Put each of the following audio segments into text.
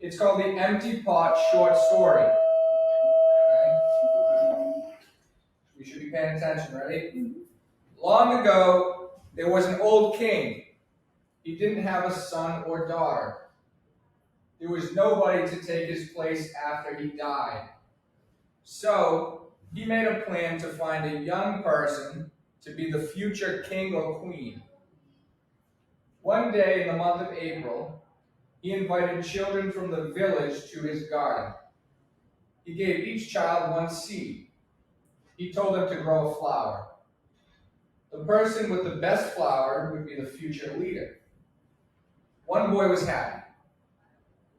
It's called the Empty Pot Short Story. Okay? We should be paying attention, ready? Long ago, there was an old king. He didn't have a son or daughter. There was nobody to take his place after he died. So, he made a plan to find a young person to be the future king or queen. One day in the month of April, he invited children from the village to his garden. He gave each child one seed. He told them to grow a flower. The person with the best flower would be the future leader. One boy was happy.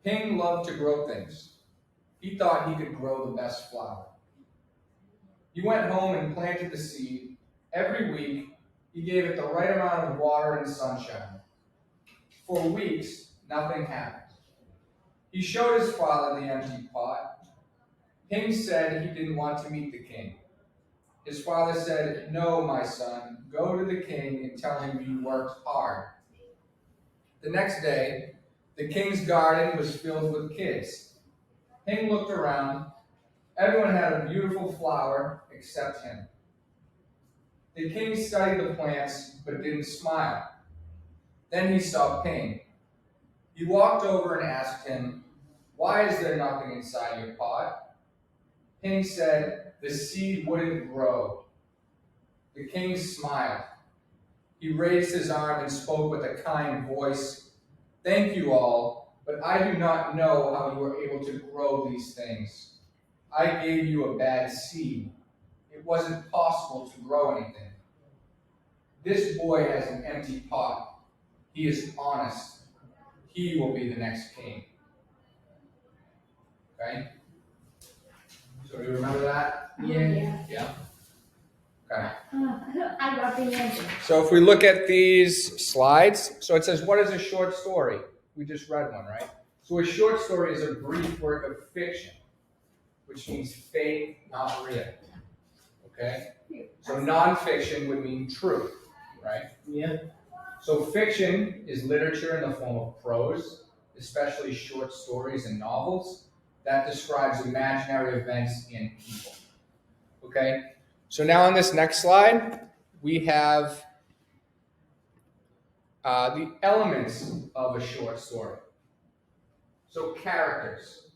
Ping loved to grow things. He thought he could grow the best flower. He went home and planted the seed. Every week, he gave it the right amount of water and sunshine. For weeks, nothing happened. He showed his father the empty pot. Ping said he didn't want to meet the king. His father said, "No, my son, go to the king and tell him you worked hard." The next day, the king's garden was filled with kids. Ping looked around. Everyone had a beautiful flower except him. The king studied the plants but didn't smile. Then he saw Ping. He walked over and asked him, "Why is there nothing inside your pot?" Ping said, "The seed wouldn't grow." The king smiled. He raised his arm and spoke with a kind voice. "Thank you all, but I do not know how you were able to grow these things. I gave you a bad seed. It wasn't possible to grow anything. This boy has an empty pot. He is honest. He will be the next king." Okay? So do you remember that? Yeah. Yeah? Okay. I got the answer. So if we look at these slides, so it says, what is a short story? We just read one, right? So a short story is a brief work of fiction, which means fake, not real. Okay? So nonfiction would mean truth, right? Yeah. So fiction is literature in the form of prose, especially short stories and novels, that describes imaginary events and people. Okay? So now on this next slide, we have the elements of a short story. So characters.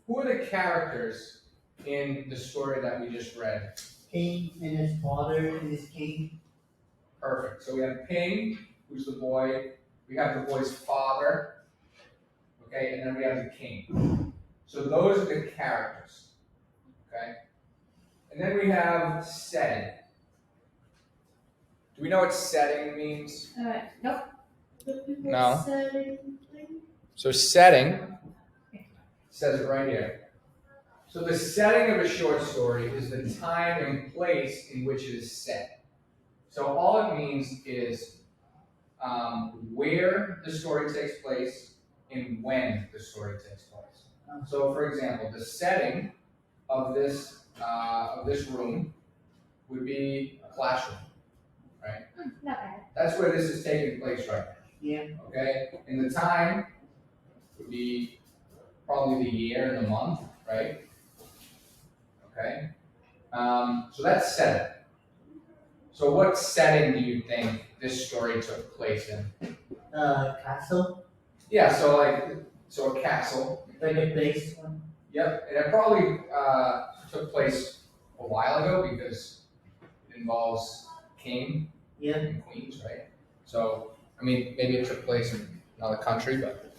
Who are the characters in the story that we just read? King and his father and his king. Perfect. So we have Ping, who's the boy. We have the boy's father. Okay, and then we have the king. So those are the characters. Okay? And then we have setting. Do we know what setting means? Nope. No. So setting says it right here. So the setting of a short story is the time and place in which it is set. So all it means is where the story takes place and when the story takes place. So for example, the setting of this room would be a classroom, right? Not bad. That's where this is taking place right now. Yeah. Okay? And the time would be probably the year and the month, right? Okay? So that's setting. So what setting do you think this story took place in? Castle. Yeah, so a castle. Like a place. Yep, and it probably took place a while ago because it involves king Yeah. and queens, right? So, I mean, maybe it took place in another country, but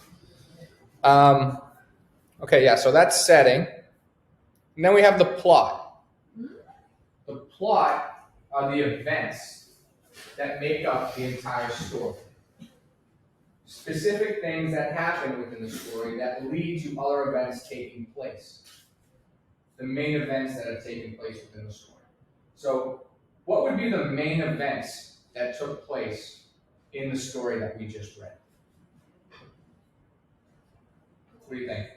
okay, yeah. So that's setting, and then we have the plot. The plot are the events that make up the entire story. Specific things that happen within the story that lead to other events taking place. The main events that have taken place within the story. So, what would be the main events that took place in the story that we just read? What do you think?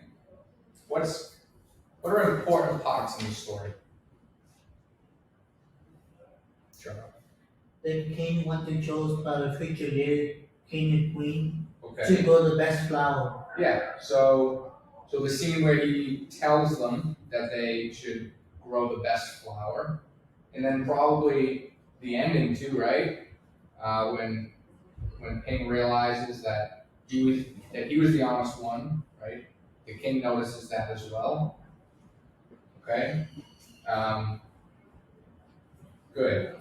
What are important parts in the story? Sure. The king want to choose the future leader, king and queen, Okay. to grow the best flower. Yeah. So So the scene where he tells them that they should grow the best flour, and then probably the ending too, right? When Ping realizes that he was the honest one, right? The king notices that as well. Okay. Um, good.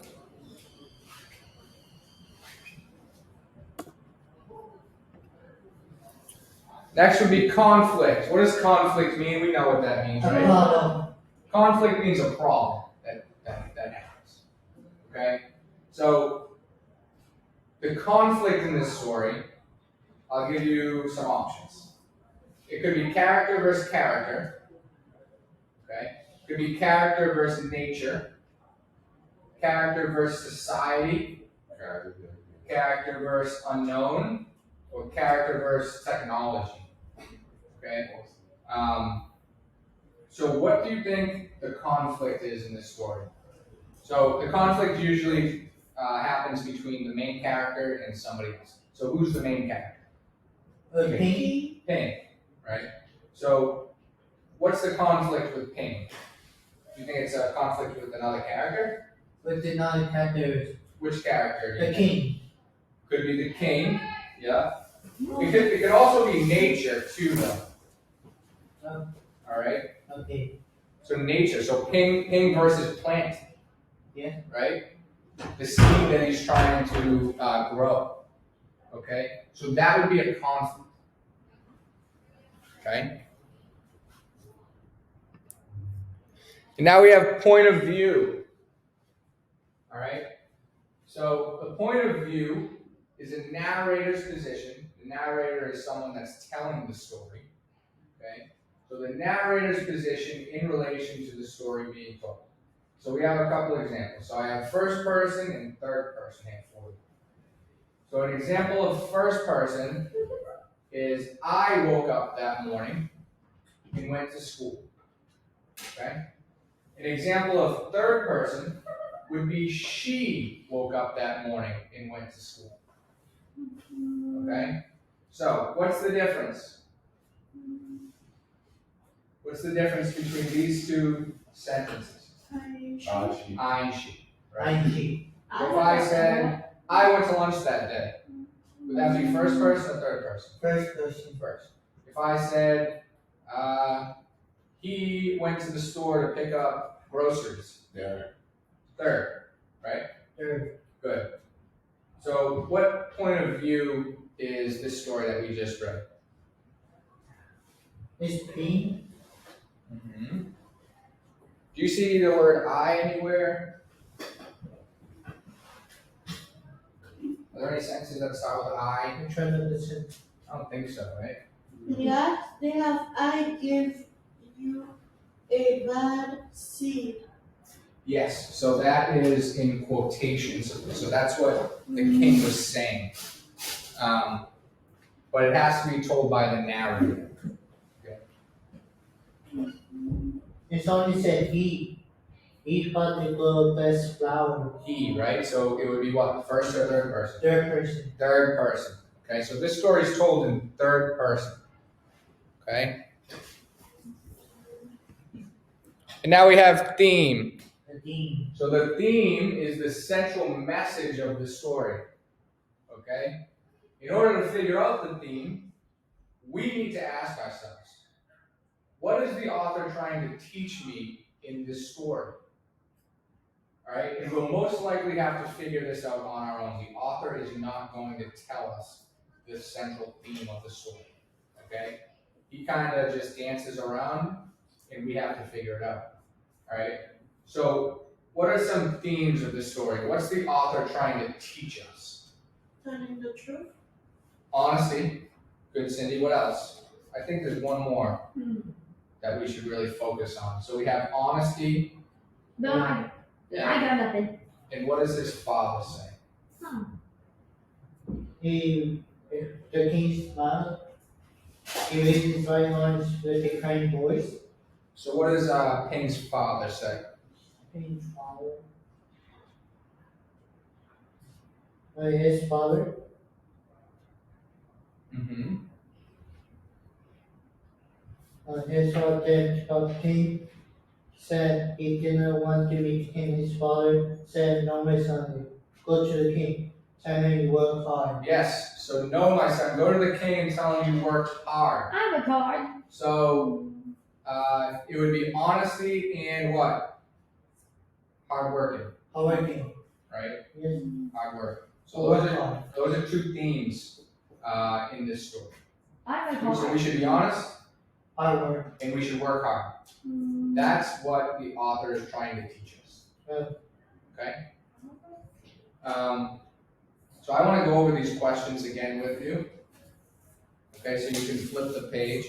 Next would be conflict. What does conflict mean? We know what that means, A right? problem. Conflict means a problem that happens. Okay? So, the conflict in this story, I'll give you some options. It could be character versus character. Okay? It could be character versus nature, character versus society, character versus unknown, or character versus technology. Okay? So what do you think the conflict is in this story? So the conflict usually happens between the main character and somebody else. So who's the main character? Ping. Ping, right? So what's the conflict with Ping? Do you think it's a conflict with another character? With another character. Which character? Do you The think? king. Could be the king, yeah. It could also be nature too, though. All right. Okay. So nature. So Ping versus plant. Yeah. Right. The seed that he's trying to grow. Okay. So that would be a conflict. Okay. And now we have point of view. All right. So the point of view is a narrator's position. The narrator is someone that's telling the story. Okay. So the narrator's position in relation to the story being told. So we have a couple examples. So I have first person and third person here for you. So an example of first person is I woke up that morning and went to school. Okay? An example of third person would be she woke up that morning and went to school. Okay? So what's the difference? What's the difference between these two sentences? I and she. Right? she. If I said I went to lunch that day, would that be first person or third person? First person. First. If I said he went to the store to pick up groceries. Third, right? Third. Good. So what point of view is this story that we just read? Is Ping. Mm-hmm. Do you see the word I anywhere? Are there any sentences that start with I? I'm trying to listen. I don't think so, right? Yes, they have I give you a bad seed. Yes, so that is in quotations. So that's what the king was saying. But it has to be told by the narrator. It's only said he. He got to grow best flower. He, right? So it would be what? First or third person? Third person. Third person. Okay, so this story is told in third person. Okay? And now we have theme. The theme. So the theme is the central message of the story. Okay? In order to figure out the theme, we need to ask ourselves, what is the author trying to teach me in this story? All right? And we'll most likely have to figure this out on our own. The author is not going to tell us the central theme of the story. Okay? He kind of just dances around, and we have to figure it out. All right? So, what are some themes of the story? What's the author trying to teach us? Telling the truth. Honesty. Good, Cindy. What else? I think there's one more that we should really focus on. So we have honesty. No, I got nothing. And what does his father say? Huh. The king smiled. He raised his right arms with a kind voice. So what does Ping's father say? Ping's father. His father. Mm-hmm. on his heart that the king said he didn't want to be king. His father said, "No, my son, go to the king. Tell him you work hard." Yes. So no, my son, go to the king and tell him you worked hard. I have a card. So it would be honesty and what? Hard working, Hardworking. right? Yes. Hard work. So Work hard. those are two themes in this story. I have a So card. we should be honest Hard work. and we should work hard. That's what the author is trying to teach us. Yeah. Okay? So I want to go over these questions again with you. Okay, so you can flip the page.